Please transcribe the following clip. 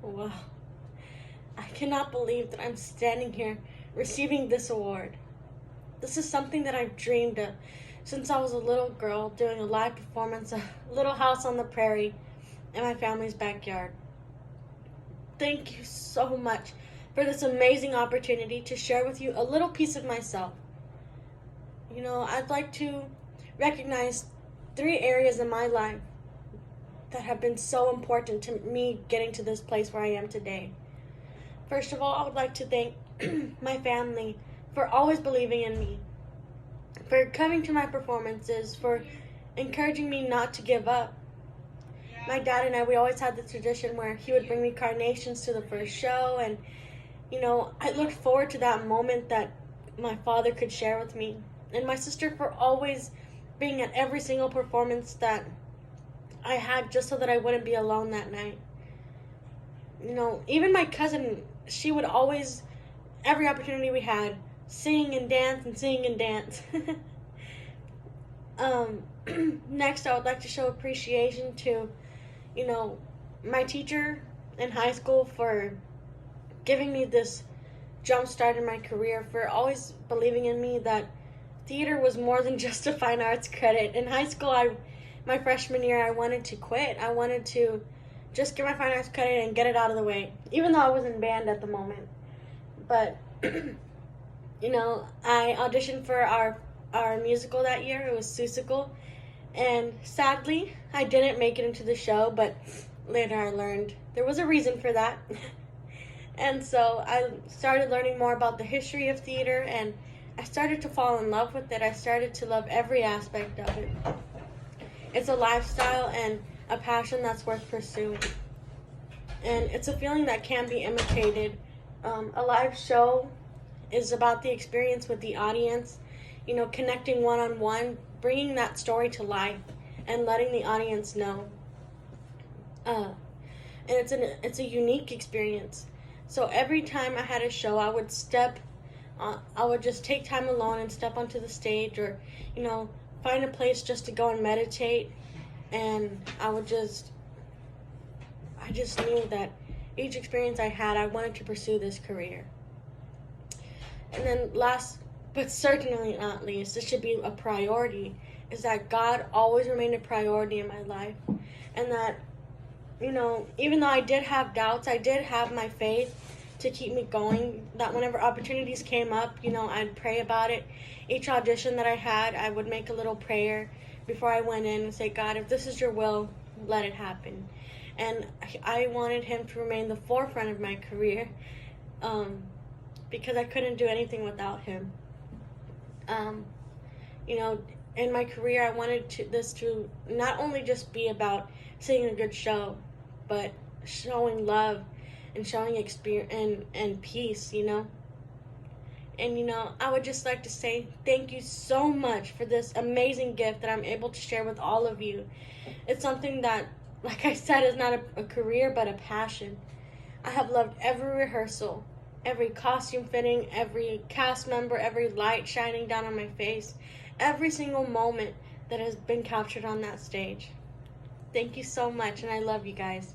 Wow. I cannot believe that I'm standing here receiving this award. This is something that I've dreamed of since I was a little girl doing a live performance of Little House on the Prairie in my family's backyard. Thank you so much for this amazing opportunity to share with you a little piece of myself. I'd like to recognize 3 areas in my life that have been so important to me getting to this place where I am today. First of all, I would like to thank my family for always believing in me, for coming to my performances, for encouraging me not to give up. My dad and I, we always had the tradition where he would bring me carnations to the first show, and I looked forward to that moment that my father could share with me. And my sister for always being at every single performance that I had, just so that I wouldn't be alone that night. Even my cousin, she would always, every opportunity we had, sing and dance and sing and dance. Next, I would like to show appreciation to, my teacher in high school for giving me this jump start in my career, for always believing in me that theater was more than just a fine arts credit. In high school, my freshman year, I wanted to quit. I wanted to just get my fine arts credit and get it out of the way, even though I was in band at the moment. But, I auditioned for our musical that year. It was Seussical. And sadly, I didn't make it into the show, but later I learned there was a reason for that. And so I started learning more about the history of theater, and I started to fall in love with it. I started to love every aspect of it. It's a lifestyle and a passion that's worth pursuing. And it's a feeling that can be imitated. A live show is about the experience with the audience, connecting one-on-one, bringing that story to life, and letting the audience know. And it's a unique experience. So every time I had a show, I would just take time alone and step onto the stage, or, find a place just to go and meditate. And I just knew that each experience I had, I wanted to pursue this career. And then last, but certainly not least, this should be a priority, is that God always remained a priority in my life. And that, even though I did have doubts, I did have my faith to keep me going, that whenever opportunities came up, I'd pray about it. Each audition that I had, I would make a little prayer before I went in and say, God, if this is your will, let it happen. And I wanted him to remain the forefront of my career, because I couldn't do anything without him. In my career, I wanted this to not only just be about singing a good show, but showing love and showing experience and peace, And, I would just like to say thank you so much for this amazing gift that I'm able to share with all of you. It's something that, like I said, is not a career, but a passion. I have loved every rehearsal, every costume fitting, every cast member, every light shining down on my face, every single moment that has been captured on that stage. Thank you so much, and I love you guys.